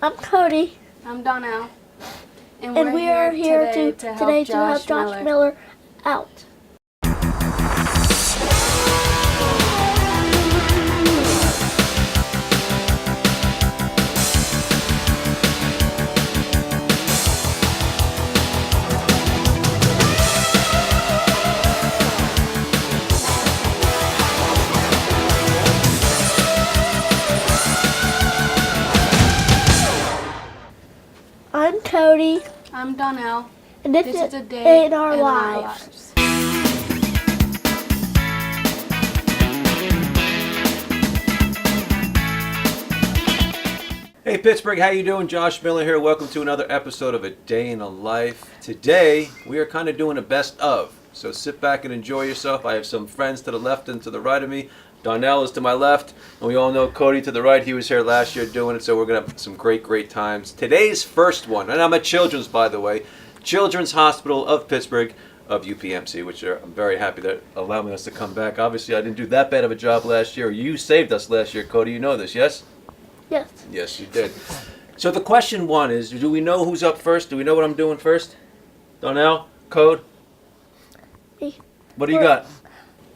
I'm Cody. I'm Dawnell. And we are here today to help Josh Miller out. I'm Cody. I'm Dawnell. And this is a day in our lives. Hey Pittsburgh, how you doing? Josh Miller here. Welcome to another episode of A Day in a Life. Today, we are kind of doing a best of. So sit back and enjoy yourself. I have some friends to the left and to the right of me. Dawnell is to my left, and we all know Cody to the right. He was here last year doing it, so we're going to have some great times. Today's first one, and I'm at Children's, by the way, Children's Hospital of Pittsburgh of UPMC, which I'm very happy that allowing us to come back. Obviously, I didn't do that bad of a job last year. You saved us last year, Cody. You know this, yes? Yes. Yes, you did. So the question one is, do we know who's up first? Do we know what I'm doing first? Dawnell? Code? Me. What do you got?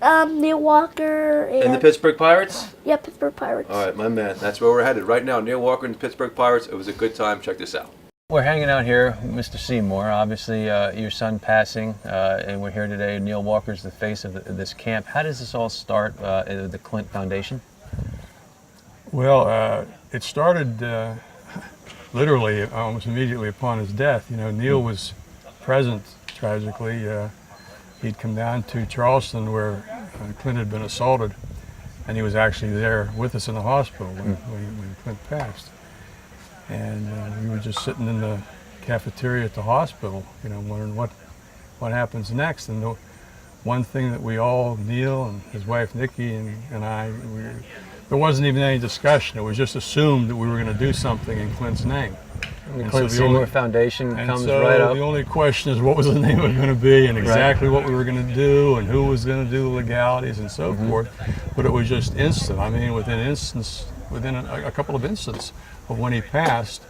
Neil Walker And the Pittsburgh Pirates? Yeah, Pittsburgh Pirates. All right, my man. That's where we're headed right now. Neil Walker and the Pittsburgh Pirates. It was a good time. Check this out. We're hanging out here with Mr. Seymour. Obviously, your son passing, and we're here today. Neil Walker's the face of this camp. How does this all start at the Clint Foundation? Well, it started literally almost immediately upon his death. You know, Neil was present, tragically. He'd come down to Charleston where Clint had been assaulted, and he was actually there with us in the hospital when Clint passed. And we were just sitting in the cafeteria at the hospital, you know, wondering what happens next. And the one thing that we all, Neil and his wife Nikki and I, there wasn't even any discussion. It was just assumed that we were going to do something in Clint's name. The Clint Seymour Foundation comes right up. The only question is what was the name of it going to be, and exactly what we were going to do, and who was going to do the legalities and so forth. But it was just instant. I mean, within a couple of instants of when he passed,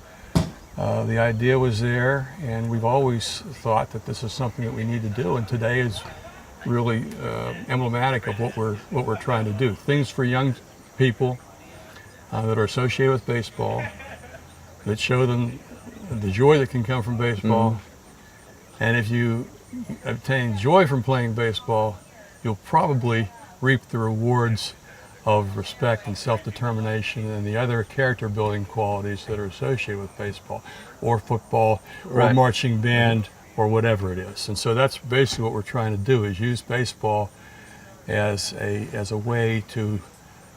the idea was there, and we've always thought that this is something that we need to do. And today is really emblematic of what we're trying to do. Things for young people that are associated with baseball, that show them the joy that can come from baseball. And if you obtain joy from playing baseball, you'll probably reap the rewards of respect and self-determination and the other character building qualities that are associated with baseball or football or marching band or whatever it is. And so that's basically what we're trying to do, is use baseball as a way to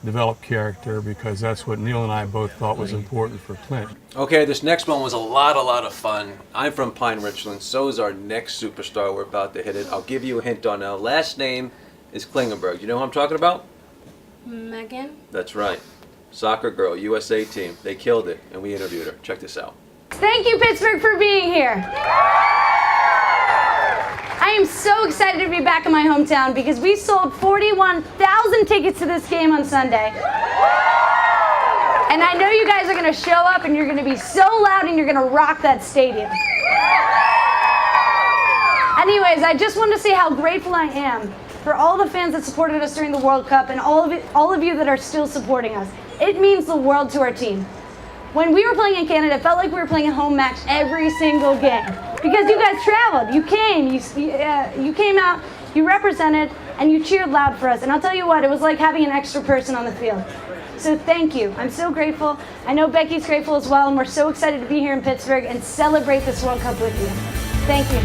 develop character, because that's what Neil and I both thought was important for Clint. Okay, this next one was a lot of fun. I'm from Pine Richland. So is our next superstar. We're about to hit it. I'll give you a hint on now. Last name is Klingenberg. You know who I'm talking about? Megan. That's right. Soccer girl, USA team. They killed it, and we interviewed her. Check this out. Thank you, Pittsburgh, for being here. I am so excited to be back in my hometown because we sold 41,000 tickets to this game on Sunday. And I know you guys are going to show up and you're going to be so loud and you're going to rock that stadium. Anyways, I just want to say how grateful I am for all the fans that supported us during the World Cup and all of you that are still supporting us. It means the world to our team. When we were playing in Canada, it felt like we were playing a home match every single game. Because you guys traveled, you came, you came out, you represented, and you cheered loud for us. And I'll tell you what, it was like having an extra person on the field. So thank you. I'm so grateful. I know Becky's grateful as well, and we're so excited to be here in Pittsburgh and celebrate this World Cup with you. Thank you.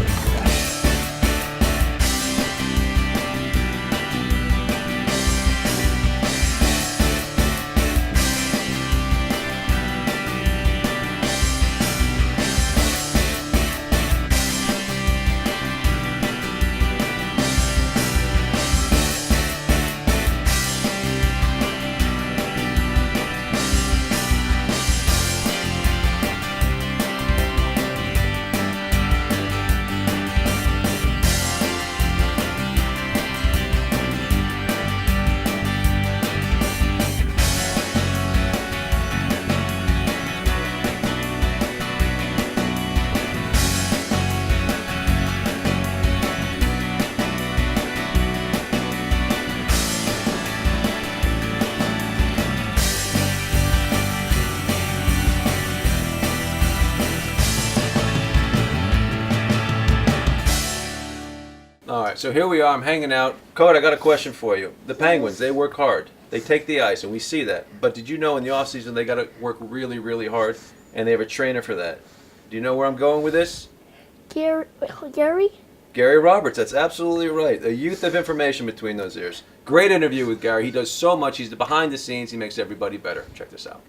right, so here we are. I'm hanging out. Cody, I got a question for you. The Penguins, they work hard. They take the ice, and we see that. But did you know in the offseason they got to work really, really hard, and they have a trainer for that? Do you know where I'm going with this? Gary? Gary Roberts, that's absolutely right. A youth of information between those ears. Great interview with Gary. He does so much. He's behind the scenes. He makes everybody better. Check this out.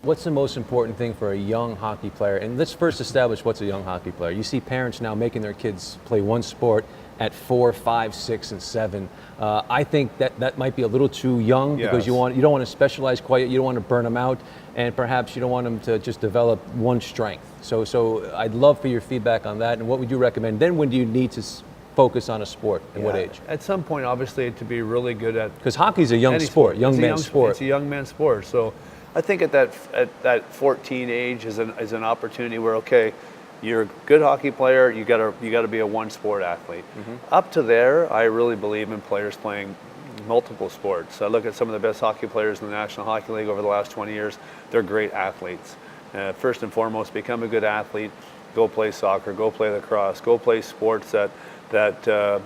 What's the most important thing for a young hockey player? And let's first establish what's a young hockey player. You see parents now making their kids play one sport at 4, 5, 6, and 7. I think that might be a little too young because you don't want to specialize quite. You don't want to burn them out, and perhaps you don't want them to just develop one strength. So I'd love for your feedback on that. And what would you recommend? Then when do you need to focus on a sport? At what age? At some point, obviously, to be really good at. Because hockey's a young sport, young man's sport. It's a young man's sport. So I think at that 14 age is an opportunity where, okay, you're a good hockey player, you gotta be a one sport athlete. Up to there, I really believe in players playing multiple sports. I look at some of the best hockey players in the National Hockey League over the last 20 years. They're great athletes. First and foremost, become a good athlete. Go play soccer, go play lacrosse, go play sports that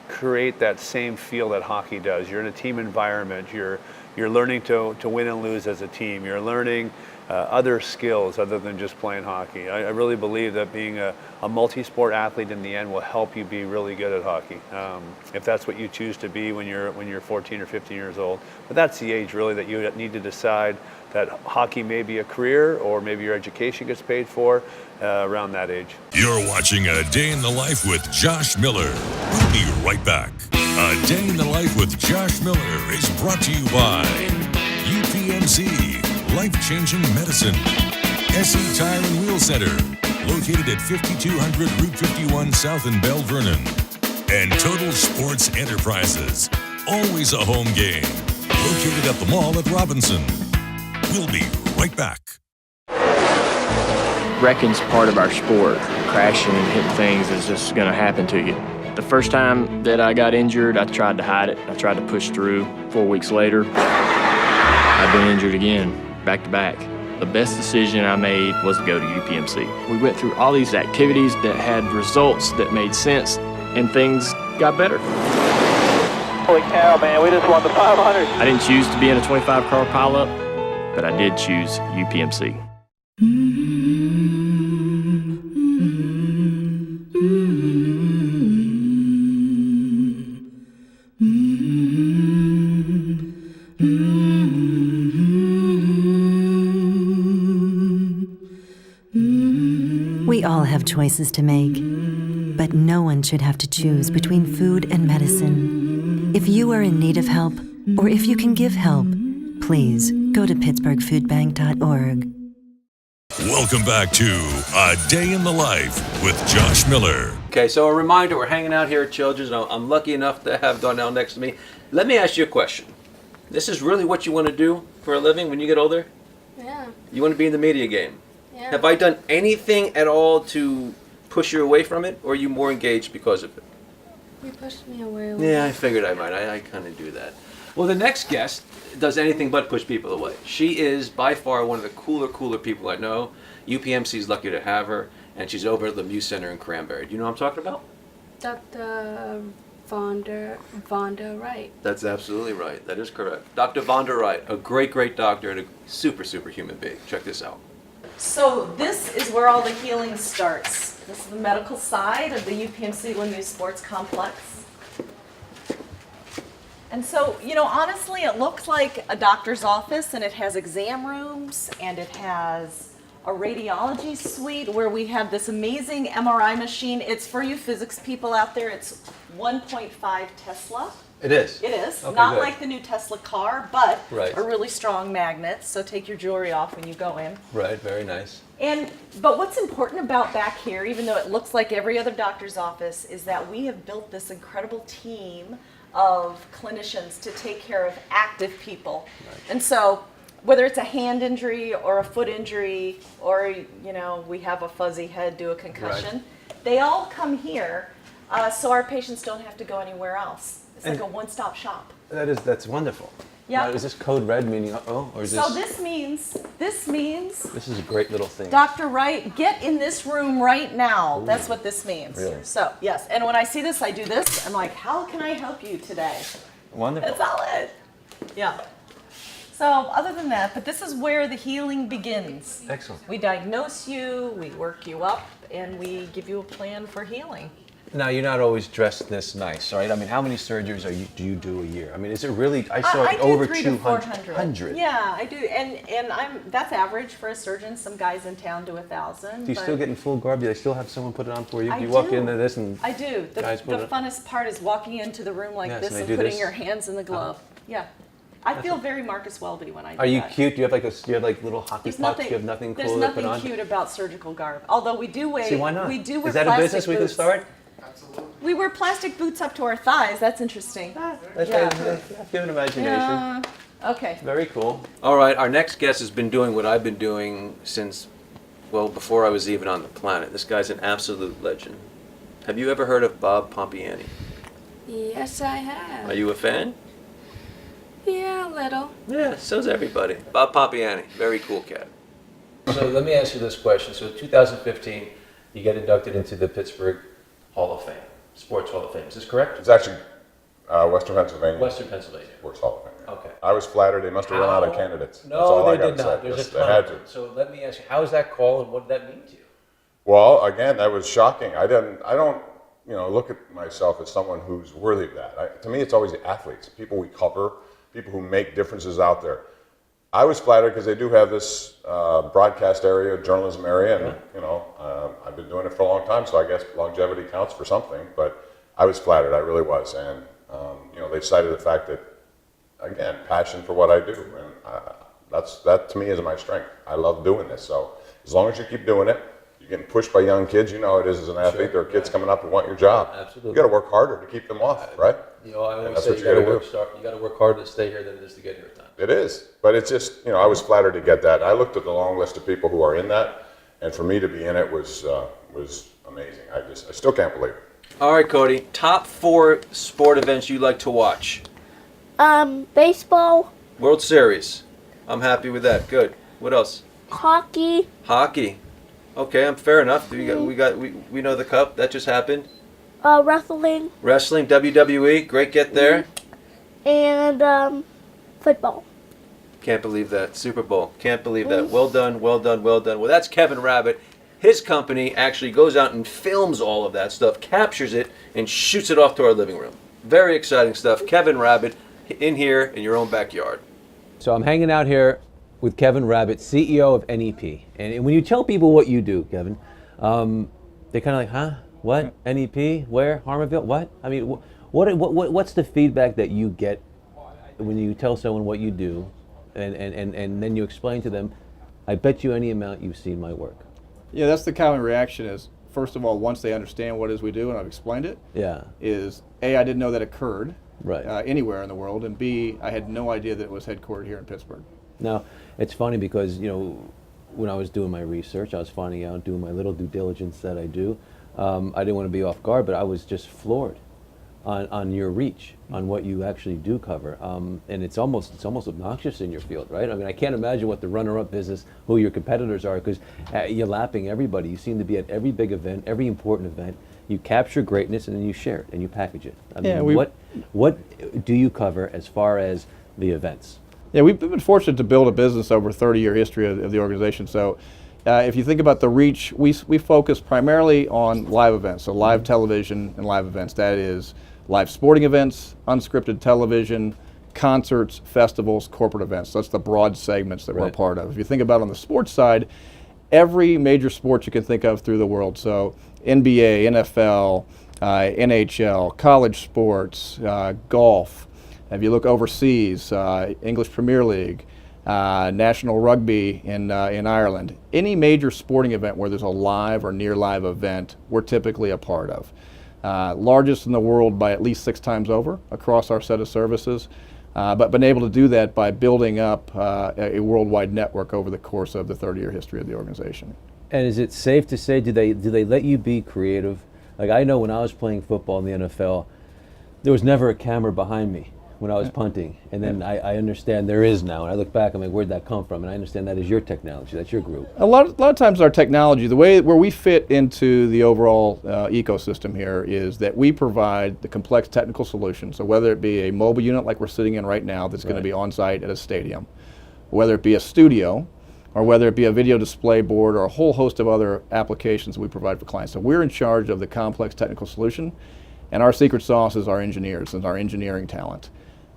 create that same feel that hockey does. You're in a team environment. You're learning to win and lose as a team. You're learning other skills other than just playing hockey. I really believe that being a multi-sport athlete in the end will help you be really good at hockey, if that's what you choose to be when you're 14 or 15 years old. But that's the age really that you need to decide that hockey may be a career, or maybe your education gets paid for around that age. You're watching A Day in the Life with Josh Miller. We'll be right back. A Day in the Life with Josh Miller is brought to you by UPMC, Life-Changing Medicine, SE Tire and Wheel Center, located at 5200 Route 51 South in Belle Vernon, and Total Sports Enterprises, always a home game, located at the mall at Robinson. We'll be right back. Wrecking's part of our sport. Crashing and hitting things is just going to happen to you. The first time that I got injured, I tried to hide it. I tried to push through. 4 weeks later, I've been injured again, back to back. The best decision I made was to go to UPMC. We went through all these activities that had results that made sense, and things got better. Holy cow, man, we just won the 500. I didn't choose to be in a 25-car pileup, but I did choose UPMC. We all have choices to make, but no one should have to choose between food and medicine. If you are in need of help, or if you can give help, please go to pittsburghfoodbank.org. Welcome back to A Day in the Life with Josh Miller. Okay, so a reminder, we're hanging out here at Children's. I'm lucky enough to have Dawnell next to me. Let me ask you a question. This is really what you want to do for a living when you get older? Yeah. You want to be in the media game? Yeah. Have I done anything at all to push you away from it, or are you more engaged because of it? You pushed me away. Yeah, I figured I might. I kind of do that. Well, the next guest does anything but push people away. She is by far one of the cooler people I know. UPMC is lucky to have her, and she's over at the Muse Center in Cranberry. Do you know what I'm talking about? Dr. Vonda Wright. That's absolutely right. That is correct. Dr. Vonda Wright, a great doctor and a super human being. Check this out. So this is where all the healing starts. This is the medical side of the UPMC Lemieux Sports Complex. And so, honestly, it looks like a doctor's office, and it has exam rooms, and it has a radiology suite where we have this amazing MRI machine. It's for you physics people out there. It's 1.5 Tesla. It is? It is. Okay, Not good. like the new Tesla car, but Right. a really strong magnet. So take your jewelry off when you go in. Right, very nice. But what's important about back here, even though it looks like every other doctor's office, is that we have built this incredible team of clinicians to take care of active people. Right. And so whether it's a hand injury or a foot injury, or we have a fuzzy head due to a concussion, they all come here, so our patients don't have to go anywhere else. It's like a one-stop shop. That's wonderful. Yeah. Now, is this code red meaning or is So this this means this is a great little thing. Dr. Wright, get in this room right now. That's what this means. Really? So, yes. And when I see this, I do this. I'm like, how can I help you today? Wonderful. That's all it. Yeah. So, other than that, but this is where the healing begins. Excellent. We diagnose you, we work you up, and we give you a plan for healing. Now, you're not always dressed this nice, right? I mean, how many surgeries do you do a year? I mean, is it really? I saw it over 200. Yeah, I do, and that's average for a surgeon. Some guys in town do 1,000. Do you still get in full garb? Do they still have someone put it on for you? I Do you walk do. into this and I do. The guys put it on? funnest part is walking into the room like Yes, this and and they do putting this. your hands in the glove. Yeah. I feel very Marcus Welby when I do Are you that. cute? Do you have like little hockey pucks? Do you have nothing cool There's to put on? nothing cute about surgical garb. Although we do wear. See, why not? We do wear Is that a plastic business we can boots. start? We wear plastic boots up to our thighs. That's interesting. That's give an imagination. Yeah. Okay. Very cool. All right, our next guest has been doing what I've been doing since, well, before I was even on the planet. This guy's an absolute legend. Have you ever heard of Bob Pompiani? Yes, I have. Are you a fan? Yeah, a little. Yeah, so's everybody. Bob Pompiani, very cool cat. So let me ask you this question. So 2015, you get inducted into the Pittsburgh Hall of Fame, Sports Hall of Fame. Is this correct? It's actually Western Pennsylvania. Western Pennsylvania. Sports Hall of Fame. Okay. I was flattered. They must have run out of candidates. That's No, all I they gotta did not. say. There's a They ton had of to. them. So let me ask you, how was that call and what did that mean to you? Well, again, that was shocking. I don't, look at myself as someone who's worthy of that. To me, it's always the athletes, people we cover, people who make differences out there. I was flattered because they do have this broadcast area, journalism area, and I've been doing it for a long time, so I guess longevity counts for something. But I was flattered, I really was, and they cited the fact that, again, passion for what I do, and that to me is my strength. I love doing this, so as long as you keep doing it, you're getting pushed by young kids. You know how it is as an athlete. There are kids coming up who want your job. Absolutely. You got to work harder to keep them off, right? I always that's say what you you got gotta to work harder to stay here than it is to get here at times. It is, but it's just, I was flattered to get that. I looked at the long list of people who are in that, and for me to be in it was amazing. I still can't believe it. All right, Cody. Top 4 sport events you like to watch. Baseball, World Series. I'm happy with that. Good. What else? hockey, Hockey. Okay, I'm fair enough. We know the cup that just happened. wrestling, Wrestling, WWE. Great get there. and football. Can't believe that. Super Bowl. Can't believe that. Well done, well done, well done. Well, that's Kevin Rabbit. His company actually goes out and films all of that stuff, captures it, and shoots it off to our living room. Very exciting stuff. Kevin Rabbit in here in your own backyard. So I'm hanging out here with Kevin Rabbit, CEO of NEP. And when you tell people what you do, Kevin, they're kind of like, huh? What? NEP? Where? Harmarville? What? I mean, what's the feedback that you get when you tell someone what you do and then you explain to them, I bet you any amount you've seen my work? Yeah, that's the common reaction is, first of all, once they understand what it is we do and I've explained it, is A, I didn't know that occurred anywhere in the world, and B, I had no idea that it was headquartered here in Pittsburgh. Now, it's funny because, when I was doing my research, I was finding out, doing my little due diligence that I do, I didn't want to be off guard, but I was just floored on your reach, on what you actually do cover. And it's almost obnoxious in your field, right? I mean, I can't imagine what the runner-up is, who your competitors are, because you're lapping everybody. You seem to be at every big event, every important event. You capture greatness and then you share it and you package it. I mean, what do you cover as far as the events? Yeah, we've been fortunate to build a business over a 30-year history of the organization. So if you think about the reach, we focus primarily on live events, so live television and live events. That is live sporting events, unscripted television, concerts, festivals, corporate events. That's the broad segments that we're a part of. If you think about on the sports side, every major sport you can think of through the world. So NBA, NFL, NHL, college sports, golf. If you look overseas, English Premier League, National Rugby in Ireland, any major sporting event where there's a live or near live event, we're typically a part of. Largest in the world by at least 6 times over across our set of services, but been able to do that by building up a worldwide network over the course of the 30-year history of the organization. And is it safe to say, do they let you be creative? Like, I know when I was playing football in the NFL, there was never a camera behind me. when I was punting, and then I understand there is now, and I look back, I'm like, where'd that come from? And I understand that is your technology, that's your group. A lot of times our technology, the way where we fit into the overall ecosystem here is that we provide the complex technical solutions. So whether it be a mobile unit like we're sitting in right now that's going to be on site at a stadium, whether it be a studio, or whether it be a video display board or a whole host of other applications that we provide for clients. So we're in charge of the complex technical solution, and our secret sauce is our engineers and our engineering talent.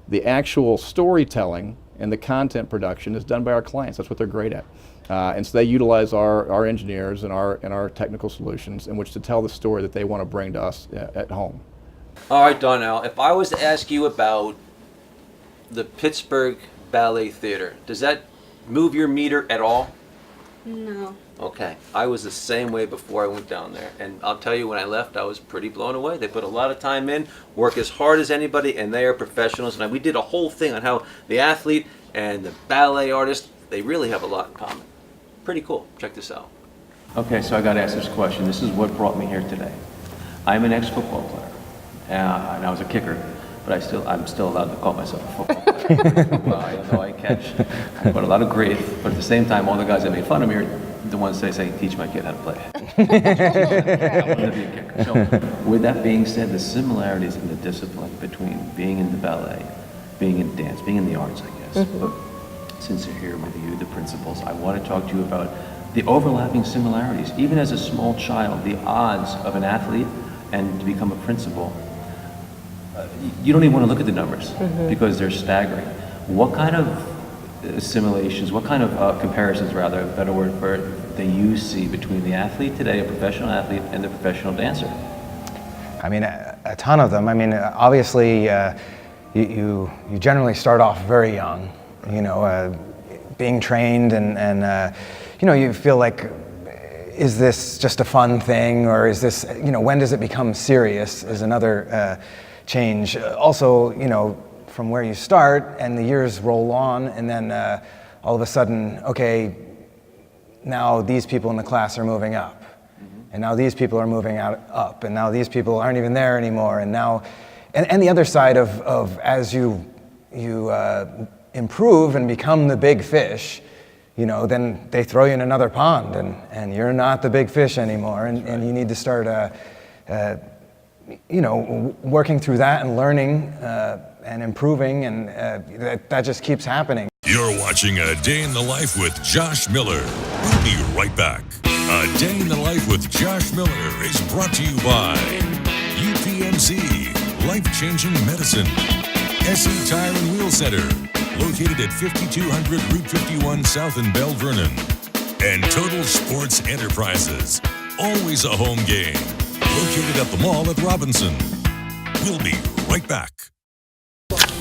The actual storytelling and the content production is done by our clients. That's what they're great at. And so they utilize our engineers and our technical solutions in which to tell the story that they want to bring to us at home. All right, Dawnell, if I was to ask you about the Pittsburgh Ballet Theater, does that move your meter at all? No. Okay, I was the same way before I went down there, and I'll tell you, when I left, I was pretty blown away. They put a lot of time in, work as hard as anybody, and they are professionals. And we did a whole thing on how the athlete and the ballet artist, they really have a lot in common. Pretty cool. Check this out. Okay, so I got to ask this question. This is what brought me here today. I'm an ex-football player, and I was a kicker, but I'm still allowed to call myself a football player. Well, I know I catch, but a lot of grief. But at the same time, all the guys that made fun of me are the ones that say, teach my kid how to play. I wanted to be a kicker. So, with that being said, the similarities in the discipline between being in the ballet, being in dance, being in the arts, I guess. Mm-hmm. But since you're here with you, the principals, I want to talk to you about the overlapping similarities. Even as a small child, the odds of an athlete and to become a principal, you don't even want to look at the numbers because they're staggering. What kind of assimilations, what kind of comparisons, rather, a better word for it, do you see between the athlete today, a professional athlete, and the professional dancer? I mean, a ton of them. I mean, obviously, you generally start off very young, being trained and you feel like, is this just a fun thing, or is this, when does it become serious is another change. Also, from where you start and the years roll on, and then all of a sudden, okay, now these people in the class are moving up, and now these people are moving up, and now these people aren't even there anymore, and now, and the other side of as you improve and become the big fish, then they throw you in another pond, and you're not the big fish anymore, and you need to start working through that and learning and improving, and that just keeps happening. You're watching A Day in the Life with Josh Miller. We'll be right back. A Day in the Life with Josh Miller is brought to you by UPMC, Life-Changing Medicine, SE Tire and Wheel Center, located at 5200 Route 51 South in Belle Vernon, and Total Sports Enterprises, always a home game, located at the mall at Robinson. We'll be right back.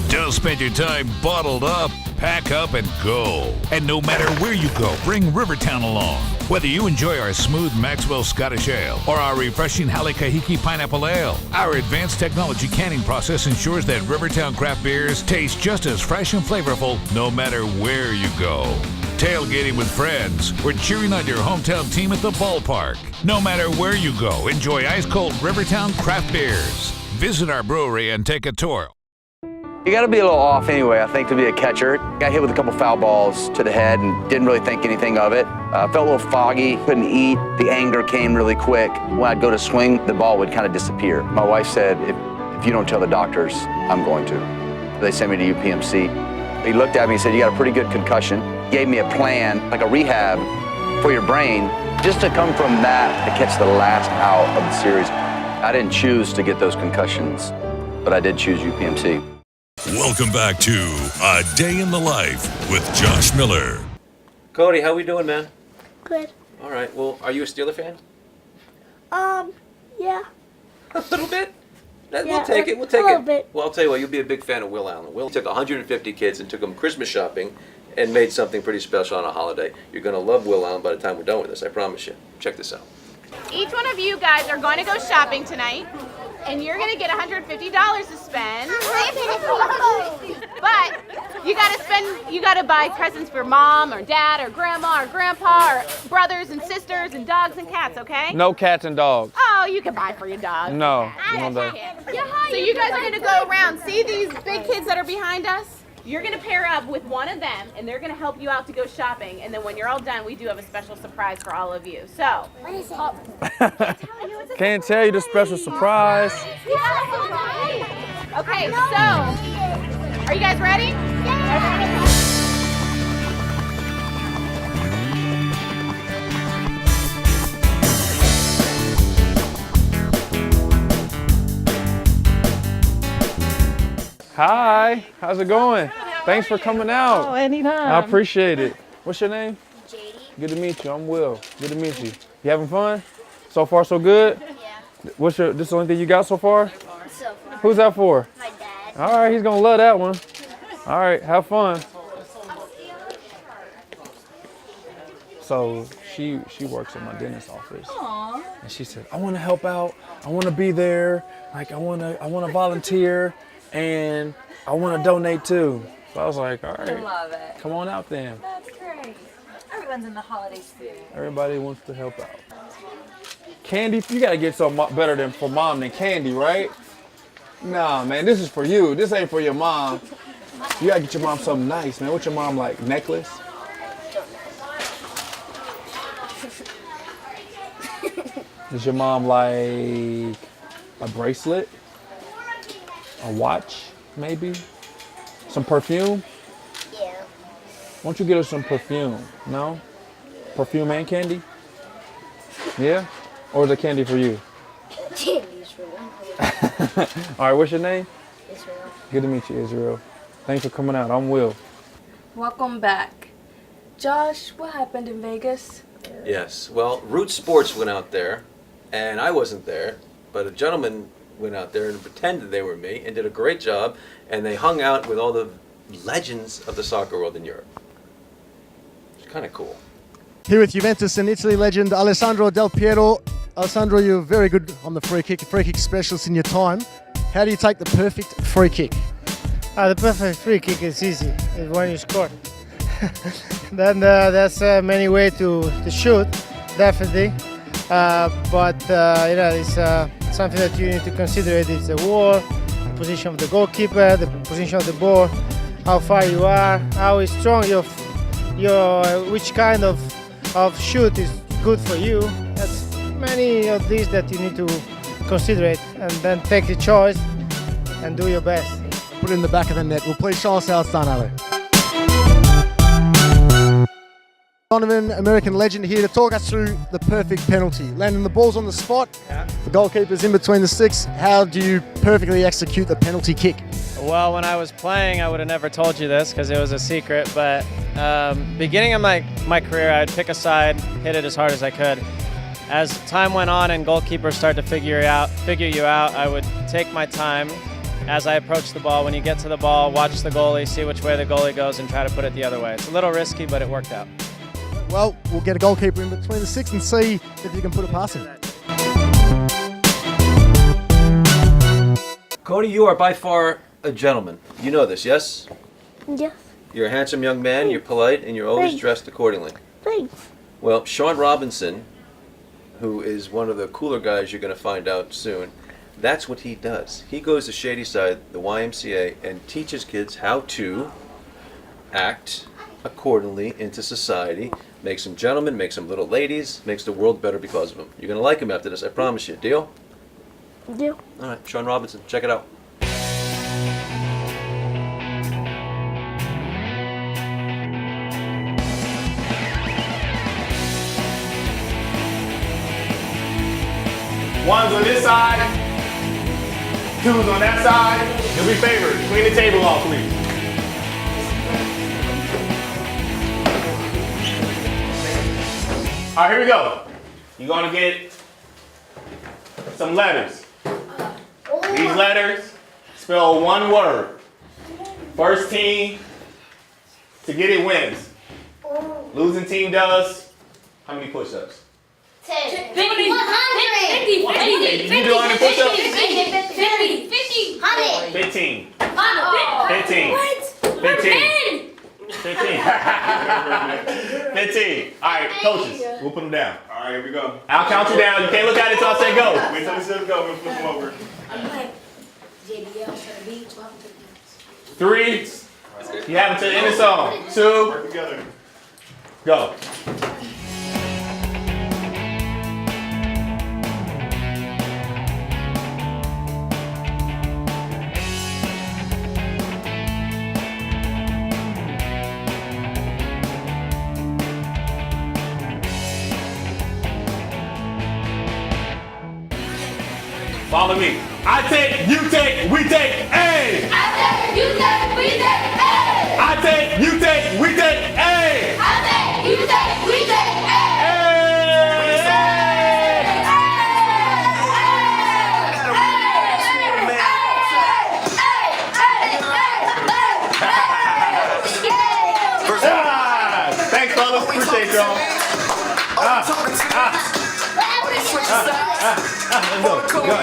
Don't spend your time bottled up. Pack up and go. And no matter where you go, bring Rivertown along. Whether you enjoy our smooth Maxwell Scottish Ale or our refreshing Halikahiki Pineapple Ale, our advanced technology canning process ensures that Rivertown craft beers taste just as fresh and flavorful no matter where you go. Tailgating with friends, we're cheering on your hometown team at the ballpark. No matter where you go, enjoy ice-cold Rivertown craft beers. Visit our brewery and take a tour. You got to be a little off anyway, I think, to be a catcher. Got hit with a couple foul balls to the head and didn't really think anything of it. Felt a little foggy, couldn't eat. The anger came really quick. When I'd go to swing, the ball would kind of disappear. My wife said, if you don't tell the doctors, I'm going to. They sent me to UPMC. He looked at me and said, you got a pretty good concussion. Gave me a plan, like a rehab for your brain, just to come from that to catch the last out of the series. I didn't choose to get those concussions, but I did choose UPMC. Welcome back to A Day in the Life with Josh Miller. Cody, how we doing, man? Good. All right. Well, are you a Steeler fan? Yeah. A little bit? Yeah, We'll take it. We'll take a little it. bit. Well, I'll tell you what, you'll be a big fan of Will Allen. Will took 150 kids and took them Christmas shopping and made something pretty special on a holiday. You're going to love Will Allen by the time we're done with this, I promise you. Check this out. Each one of you guys are going to go shopping tonight, and you're going to get $150 to spend. But you got to buy presents for mom or dad or grandma or grandpa or brothers and sisters and dogs and cats, okay? No cats and dogs. Oh, Oh, you can buy for your dog. No. So you guys are gonna go around. See these big kids that are behind us? You're gonna pair up with one of them, and they're gonna help you out to go shopping. And then when you're all done, we do have a special surprise for all of you. So. What is it? Can't tell you the special surprise. Okay, so are you guys ready? Yeah. Hi, how's it going? Thanks for coming out. Oh, anytime. I appreciate it. What's your name? JD. Good to meet you. I'm Will. Good to meet you. You having fun? So far, so good? Yeah. This is the only thing you got so far? So far. Who's that for? My dad. All right, he's gonna love that one. All right, have fun. So she works in my dentist's office. Aww. And she said, I want to help out. I want to be there. Like I want to volunteer, and I want to donate too. So I was like, all right, I love it. Come on out then. That's great. Everyone's in the holiday spirit. Everybody wants to help out. Candy, you gotta get something better than for mom than candy, right? Nah, man, this is for you. This ain't for your mom. You gotta get your mom something nice, man. What's your mom like? Necklace? Is your mom like a bracelet? A watch, maybe? Some perfume? Yeah. Why don't you get her some perfume? No? Perfume and candy? Yeah? Or is it candy for you? Candy's for me. All right, what's your name? Israel. Good to meet you, Israel. Thanks for coming out. I'm Will. Welcome back. Josh, what happened in Vegas? Yes. Well, Root Sports went out there, and I wasn't there, but a gentleman went out there and pretended they were me and did a great job, and they hung out with all the legends of the soccer world in Europe. It's kind of cool. Here with Juventus and Italy legend Alessandro Del Piero. Alessandro, you're very good on the free kick specialist in your time. How do you take the perfect free kick? The perfect free kick is easy. It's when you score. Then there's many ways to shoot, definitely. But it's something that you need to consider. It's the wall, the position of the goalkeeper, the position of the ball, how far you are, how strong your which kind of shoot is good for you. That's many of these that you need to consider it, and then take the choice and do your best. Put it in the back of the net. Well, please show us how it's done, Ali. Donovan, American legend, here to talk us through the perfect penalty. Landing the balls on the spot, the goalkeeper's in between the sticks. How do you perfectly execute the penalty kick? Well, when I was playing, I would have never told you this because it was a secret, but beginning of my career, I'd pick a side, hit it as hard as I could. As time went on and goalkeepers start to figure you out, I would take my time as I approach the ball. When you get to the ball, watch the goalie, see which way the goalie goes, and try to put it the other way. It's a little risky, but it worked out. Well, we'll get a goalkeeper in between the sticks and see if you can put it past him. Cody, you are by far a gentleman. You know this, yes? Yes. You're a handsome young man, you're polite, and you're always dressed accordingly. Thanks. Well, Sean Robinson, who is one of the cooler guys you're going to find out soon, that's what he does. He goes to Shady Side, the YMCA, and teaches kids how to act accordingly into society, makes them gentlemen, makes them little ladies, makes the world better because of them. You're going to like him after this, I promise you. Deal? Deal. All right, Sean Robinson, check it out. One's on this side, two's on that side. You'll be favored. Clean the table off, please. All right, here we go. You're gonna get some letters. These letters spell one word. First team to get it wins. Losing team does how many push-ups? 10. 50. 100. 50. You do 100 push-ups? 50. 100. 15. 15. 15. 15. 15. 15. All right, coaches, we'll put them down. All right, here we go. I'll count you down. You can't look at it until I say go. Wait till we say go. We'll flip them over. 3. You have until the end of the song. 2. Work together. Go. Follow me. I take, you take, we take, A. I take, you take, we take, A. I take, you take, we take, A. I take, you take, we take, A. Thanks, fellas. Appreciate y'all. Let's go.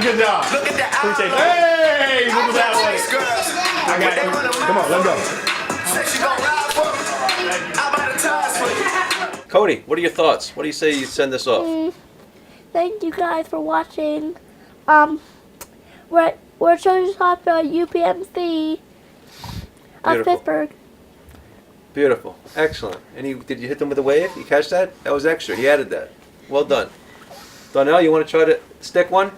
Good job. Appreciate it. Hey, move that way. I got you. Come on, let's go. Cody, what are your thoughts? What do you say you send this off? Thank you guys for watching. We're at Children's Hospital at UPMC of Pittsburgh. Beautiful. Excellent. Did you hit them with a wave? You catch that? That was extra. He added that. Well done. Dawnell, you want to try to stick one?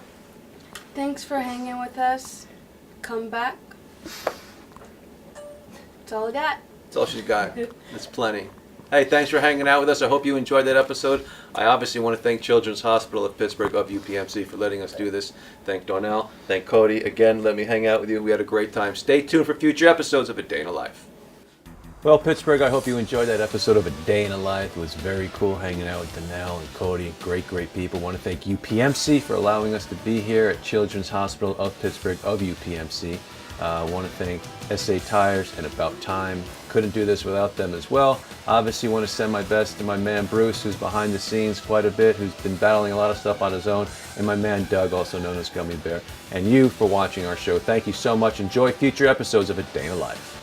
Thanks for hanging with us. Come back. That's all I got. That's all she's got. That's plenty. Hey, thanks for hanging out with us. I hope you enjoyed that episode. I obviously want to thank Children's Hospital of Pittsburgh of UPMC for letting us do this. Thank Dawnell. Thank Cody. Again, let me hang out with you. We had a great time. Stay tuned for future episodes of A Day in a Life. Well, Pittsburgh, I hope you enjoyed that episode of A Day in a Life. It was very cool hanging out with Dawnell and Cody. Great people. I want to thank UPMC for allowing us to be here at Children's Hospital of Pittsburgh of UPMC. I want to thank SA Tires and About Time. Couldn't do this without them as well. Obviously want to send my best to my man Bruce, who's behind the scenes quite a bit, who's been battling a lot of stuff on his own, and my man Doug, also known as Gummy Bear, and you for watching our show. Thank you so much. Enjoy future episodes of A Day in a Life.